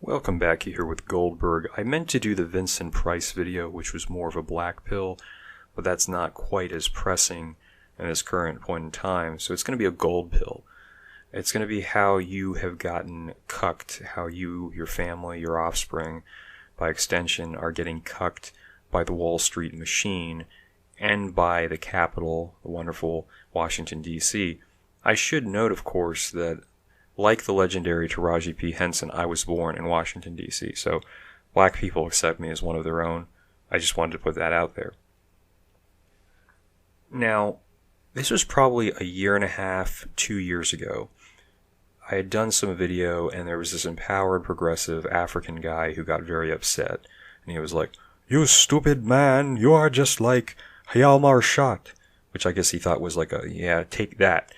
Welcome back here with Goldberg. I meant to do the Vincent Price video, which was more of a black pill, but that's not quite as pressing at this current point in time, so it's going to be a gold pill. It's going to be how you have gotten cucked, how you, your family, your offspring, by extension, are getting cucked by the Wall Street machine and by the capital, the wonderful Washington, D.C. I should note, of course, that like the legendary Taraji P. Henson, I was born in Washington, D.C., so black people accept me as one of their own. I just wanted to put that out there. Now, this was probably a year and a half, 2 years ago. I had done some video, and there was this empowered, progressive African guy who got very upset. And he was like, "You stupid man, you are just like Hjalmar Schacht," which I guess he thought was like a, yeah, take that.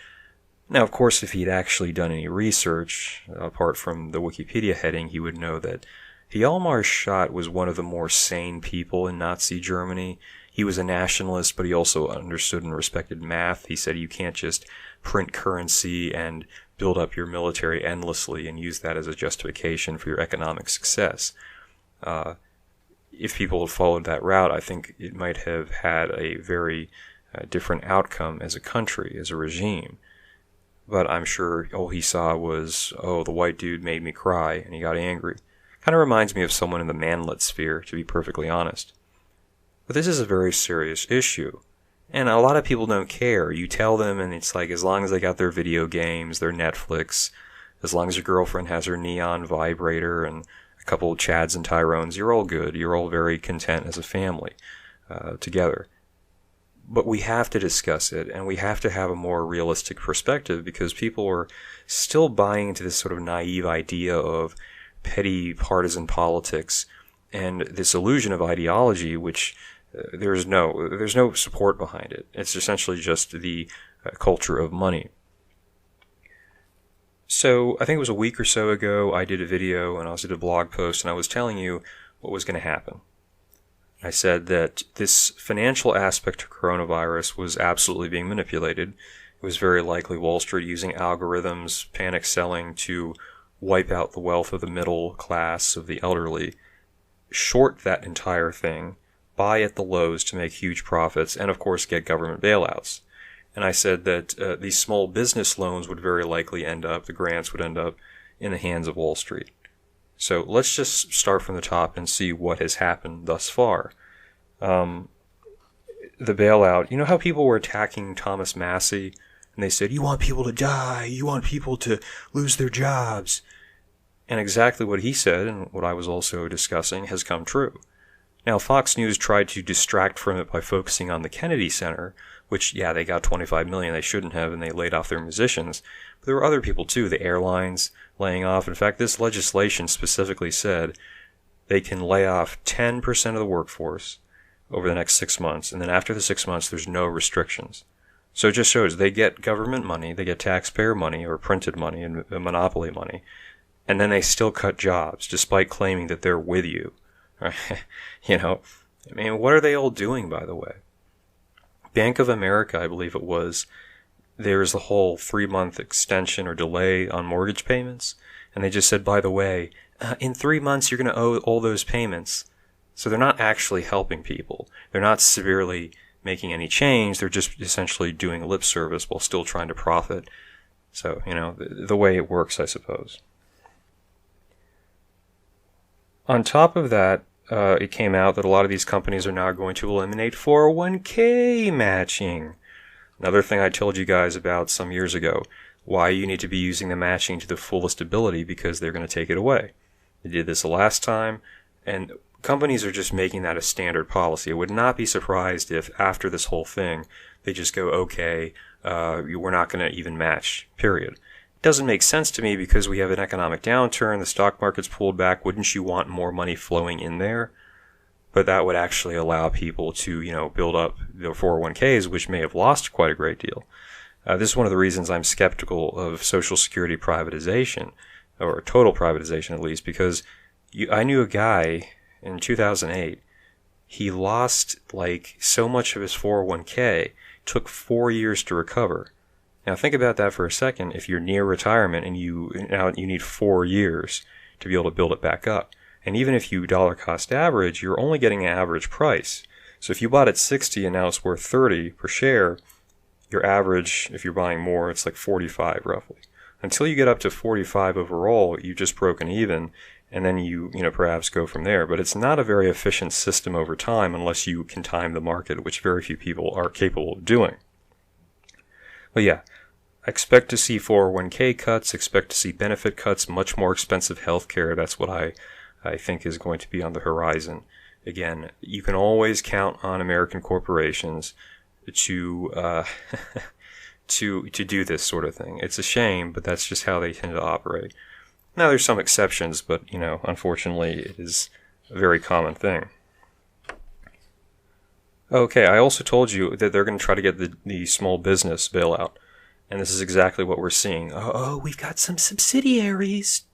Now, of course, if he'd actually done any research, apart from the Wikipedia heading, he would know that Hjalmar Schacht was one of the more sane people in Nazi Germany. He was a nationalist, but he also understood and respected math. He said you can't just print currency and build up your military endlessly and use that as a justification for your economic success. If people had followed that route, I think it might have had a very different outcome as a country, as a regime. But I'm sure all he saw was, oh, the white dude made me cry, and he got angry. Kind of reminds me of someone in the manlet sphere, to be perfectly honest. But this is a very serious issue. And a lot of people don't care. You tell them, and it's like, as long as they got their video games, their Netflix, as long as your girlfriend has her neon vibrator and a couple of Chads and Tyrones, you're all good. You're all very content as a family together. But we have to discuss it, and we have to have a more realistic perspective, because people are still buying into this sort of naive idea of petty partisan politics and this illusion of ideology, which there's no support behind it. It's essentially just the culture of money. So I think it was a week or so ago, I did a video and I did a blog post, and I was telling you what was going to happen. I said that this financial aspect of coronavirus was absolutely being manipulated. It was very likely Wall Street using algorithms, panic selling to wipe out the wealth of the middle class, of the elderly, short that entire thing, buy at the lows to make huge profits, and of course get government bailouts. And I said that these small business loans would very likely the grants would end up in the hands of Wall Street. So let's just start from the top and see what has happened thus far. The bailout, you know how people were attacking Thomas Massie, and they said, you want people to die, you want people to lose their jobs. And exactly what he said, and what I was also discussing, has come true. Now, Fox News tried to distract from it by focusing on the Kennedy Center, which, yeah, they got $25 million they shouldn't have, and they laid off their musicians. But there were other people, too, the airlines laying off. In fact, this legislation specifically said they can lay off 10% of the workforce over the next 6 months, and then after the 6 months, there's no restrictions. So it just shows they get government money, they get taxpayer money, or printed money, and monopoly money, and then they still cut jobs, despite claiming that they're with you. You know, I mean, what are they all doing, by the way? Bank of America, I believe it was, there's the whole 3-month extension or delay on mortgage payments, and they just said, by the way, in 3 months you're going to owe all those payments. So they're not actually helping people. They're not severely making any change. They're just essentially doing lip service while still trying to profit. So, you know, the way it works, I suppose. On top of that, it came out that a lot of these companies are now going to eliminate 401k matching. Another thing I told you guys about some years ago, why you need to be using the matching to the fullest ability, because they're going to take it away. They did this the last time, and companies are just making that a standard policy. I would not be surprised if after this whole thing, they just go, okay, we're not going to even match, period. It doesn't make sense to me, because we have an economic downturn, the stock market's pulled back. Wouldn't you want more money flowing in there? But that would actually allow people to, you know, build up their 401ks, which may have lost quite a great deal. This is one of the reasons I'm skeptical of Social Security privatization, or total privatization at least, because I knew a guy in 2008, he lost like so much of his 401k, took 4 years to recover. Now think about that for a second. If you're near retirement and you need 4 years to be able to build it back up. And even if you dollar cost average, you're only getting an average price. So if you bought at 60 and now it's worth 30 per share, your average, if you're buying more, it's like 45 roughly. Until you get up to 45 overall, you've just broken even, and then you perhaps go from there. But it's not a very efficient system over time unless you can time the market, which very few people are capable of doing. But yeah, expect to see 401k cuts, expect to see benefit cuts, much more expensive healthcare. That's what I think is going to be on the horizon. Again, you can always count on American corporations to to do this sort of thing. It's a shame, but that's just how they tend to operate. Now, there's some exceptions, but, unfortunately, it is a very common thing. Okay, I also told you that they're going to try to get the small business bailout, and this is exactly what we're seeing. Oh, we've got some subsidiaries.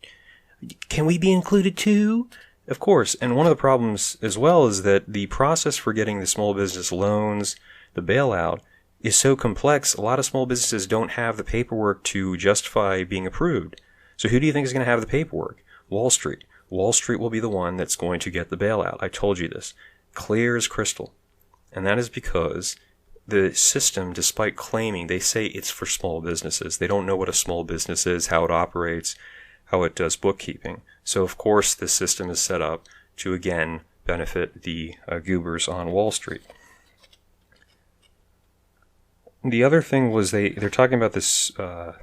Can we be included too? Of course, and one of the problems as well is that the process for getting the small business loans, the bailout, is so complex, a lot of small businesses don't have the paperwork to justify being approved. So who do you think is going to have the paperwork? Wall Street. Wall Street will be the one that's going to get the bailout. I told you this. Clear as crystal. And that is because the system, despite claiming, they say it's for small businesses. They don't know what a small business is, how it operates, how it does bookkeeping. So of course the system is set up to again benefit the goobers on Wall Street. The other thing was they're talking about this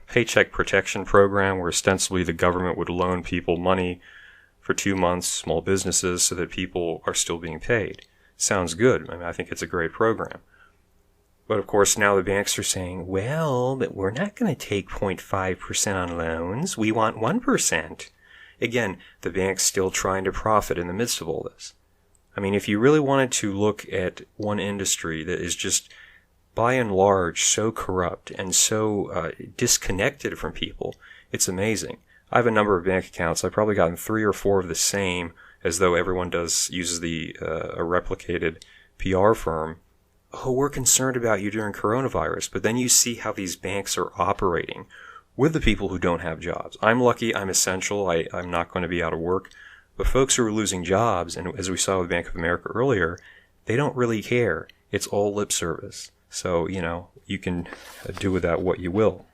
Paycheck Protection program where ostensibly the government would loan people money for 2 months, small businesses, so that people are still being paid. Sounds good. I mean, I think it's a great program. But of course now the banks are saying, well, but we're not going to take 0.5% on loans. We want 1%. Again, the bank's still trying to profit in the midst of all this. I mean, if you really wanted to look at one industry that is just by and large so corrupt and so disconnected from people, it's amazing. I have a number of bank accounts. I've probably gotten 3 or 4 of the same, as though everyone uses a replicated PR firm. Oh, we're concerned about you during coronavirus. But then you see how these banks are operating with the people who don't have jobs. I'm lucky. I'm essential. I'm not going to be out of work. But folks who are losing jobs, and as we saw with Bank of America earlier, they don't really care. It's all lip service. So, you can do with that what you will.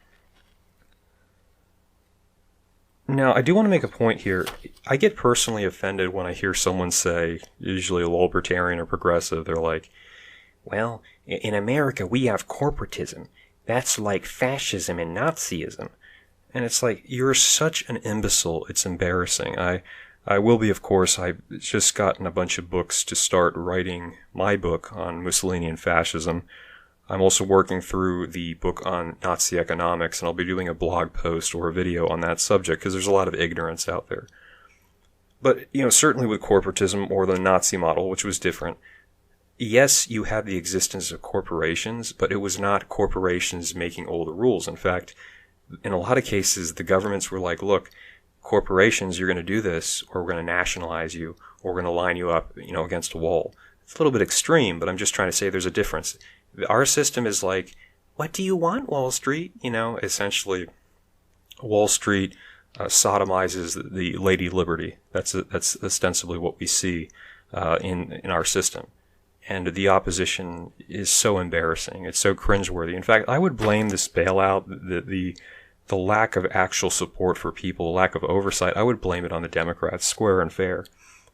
Now, I do want to make a point here. I get personally offended when I hear someone say, usually a libertarian or progressive, they're like, well, in America we have corporatism. That's like fascism and Nazism. And it's like, you're such an imbecile, it's embarrassing. I will be, of course. I've just gotten a bunch of books to start writing my book on Mussolini and fascism. I'm also working through the book on Nazi economics, and I'll be doing a blog post or a video on that subject because there's a lot of ignorance out there. But, certainly with corporatism or the Nazi model, which was different, yes, you had the existence of corporations, but it was not corporations making all the rules. In fact, in a lot of cases, the governments were like, look, corporations, you're going to do this, or we're going to nationalize you, or we're going to line you up, against a wall. It's a little bit extreme, but I'm just trying to say there's a difference. Our system is like, what do you want, Wall Street? Essentially, Wall Street sodomizes the Lady Liberty. That's ostensibly what we see in our system. And the opposition is so embarrassing. It's so cringeworthy. In fact, I would blame this bailout, the lack of actual support for people, the lack of oversight. I would blame it on the Democrats, square and fair,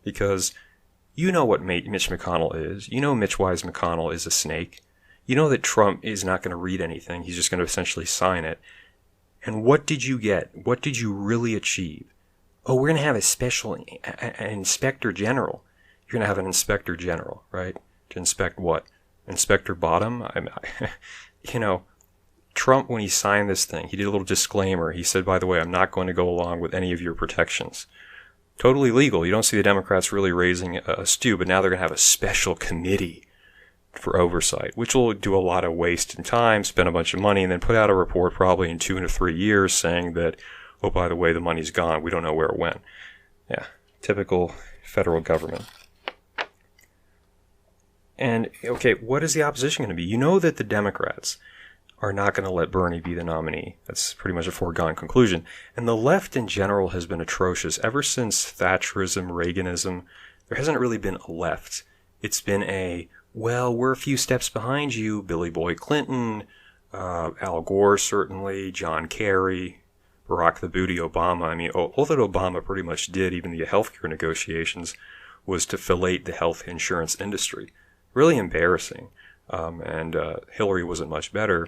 because you know what Mitch McConnell is. You know Mitch Wise McConnell is a snake. You know that Trump is not going to read anything. He's just going to essentially sign it. And what did you get? What did you really achieve? Oh, we're going to have a special inspector general. You're going to have an inspector general, right? To inspect what? Inspector Bottom? Trump, when he signed this thing, he did a little disclaimer. He said, by the way, I'm not going to go along with any of your protections. Totally legal. You don't see the Democrats really raising a stew, but now they're going to have a special committee for oversight, which will do a lot of waste and time, spend a bunch of money, and then put out a report probably in 2 to 3 years saying that, oh, by the way, the money's gone. We don't know where it went. Yeah, typical federal government. And, okay, what is the opposition going to be? You know that the Democrats are not going to let Bernie be the nominee. That's pretty much a foregone conclusion. And the left in general has been atrocious. Ever since Thatcherism, Reaganism, there hasn't really been a left. It's been well, we're a few steps behind you, Billy Boy Clinton, Al Gore certainly, John Kerry, Barack the Booty Obama. I mean, all that Obama pretty much did, even the healthcare negotiations, was to fillet the health insurance industry. Really embarrassing. And Hillary wasn't much better.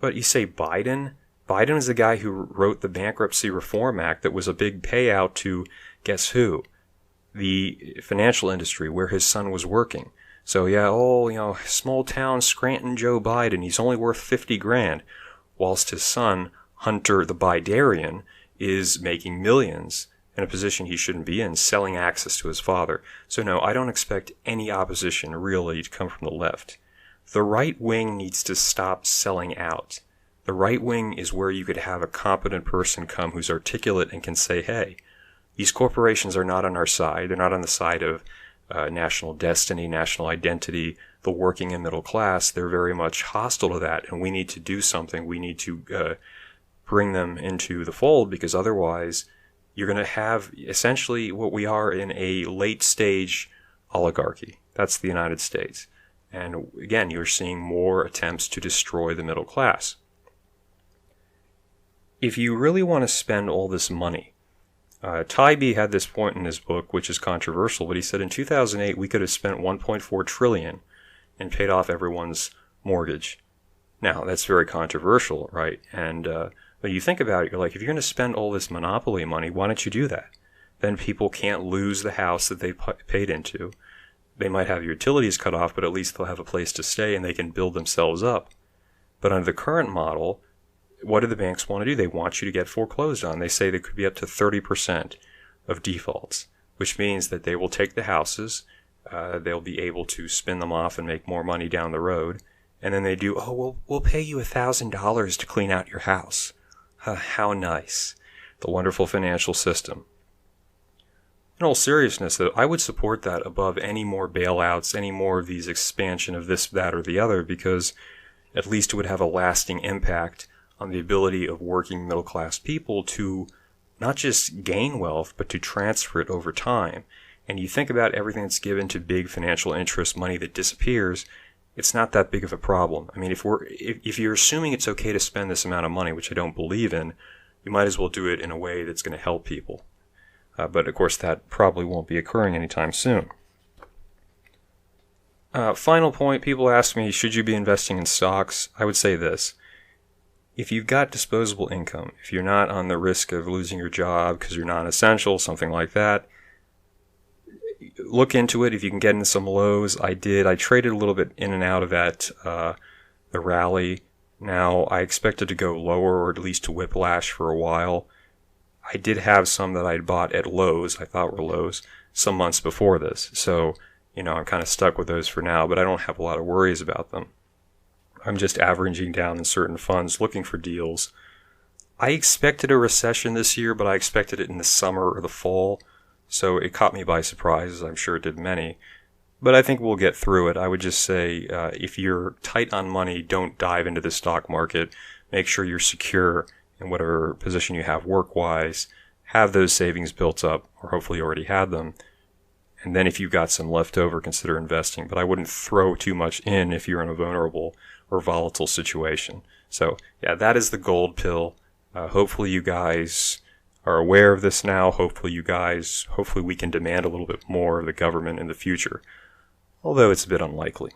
But you say Biden? Biden is the guy who wrote the Bankruptcy Reform Act that was a big payout to, guess who? The financial industry where his son was working. So yeah, small town Scranton Joe Biden, he's only worth 50 grand, whilst his son, Hunter the Bidarian, is making millions in a position he shouldn't be in, selling access to his father. So no, I don't expect any opposition really to come from the left. The right wing needs to stop selling out. The right wing is where you could have a competent person come who's articulate and can say, hey, these corporations are not on our side. They're not on the side of national destiny, national identity, the working and middle class. They're very much hostile to that, and we need to do something. We need to bring them into the fold, because otherwise you're going to have essentially what we are in a late stage oligarchy. That's the United States. And again, you're seeing more attempts to destroy the middle class. If you really want to spend all this money, Tybee had this point in his book, which is controversial, but he said in 2008 we could have spent $1.4 trillion and paid off everyone's mortgage. Now, that's very controversial, right? And but you think about it, you're like, if you're going to spend all this monopoly money, why don't you do that? Then people can't lose the house that they paid into. They might have utilities cut off, but at least they'll have a place to stay and they can build themselves up. But under the current model, what do the banks want to do? They want you to get foreclosed on. They say there could be up to 30% of defaults, which means that they will take the houses, they'll be able to spin them off and make more money down the road, and then they do, we'll pay you $1,000 to clean out your house. How nice. The wonderful financial system. In all seriousness, though, I would support that above any more bailouts, any more of these expansion of this, that, or the other, because at least it would have a lasting impact on the ability of working middle-class people to not just gain wealth, but to transfer it over time. And you think about everything that's given to big financial interests, money that disappears, it's not that big of a problem. I mean, if you're assuming it's okay to spend this amount of money, which I don't believe in, you might as well do it in a way that's going to help people. But of course, that probably won't be occurring anytime soon. Final point, people ask me, should you be investing in stocks? I would say this. If you've got disposable income, if you're not on the risk of losing your job because you're non-essential, something like that, look into it. If you can get into some lows, I did. I traded a little bit in and out of that, the rally. Now, I expected to go lower, or at least to whiplash for a while. I did have some that I'd bought at lows, I thought were lows, some months before this. So, I'm kind of stuck with those for now, but I don't have a lot of worries about them. I'm just averaging down in certain funds, looking for deals. I expected a recession this year, but I expected it in the summer or the fall. So it caught me by surprise, as I'm sure it did many. But I think we'll get through it. I would just say, if you're tight on money, don't dive into the stock market. Make sure you're secure in whatever position you have work-wise. Have those savings built up, or hopefully you already had them. And then if you've got some left over, consider investing. But I wouldn't throw too much in if you're in a vulnerable or volatile situation. So, yeah, that is the gold pill. Hopefully you guys are aware of this now. Hopefully we can demand a little bit more of the government in the future. Although it's a bit unlikely.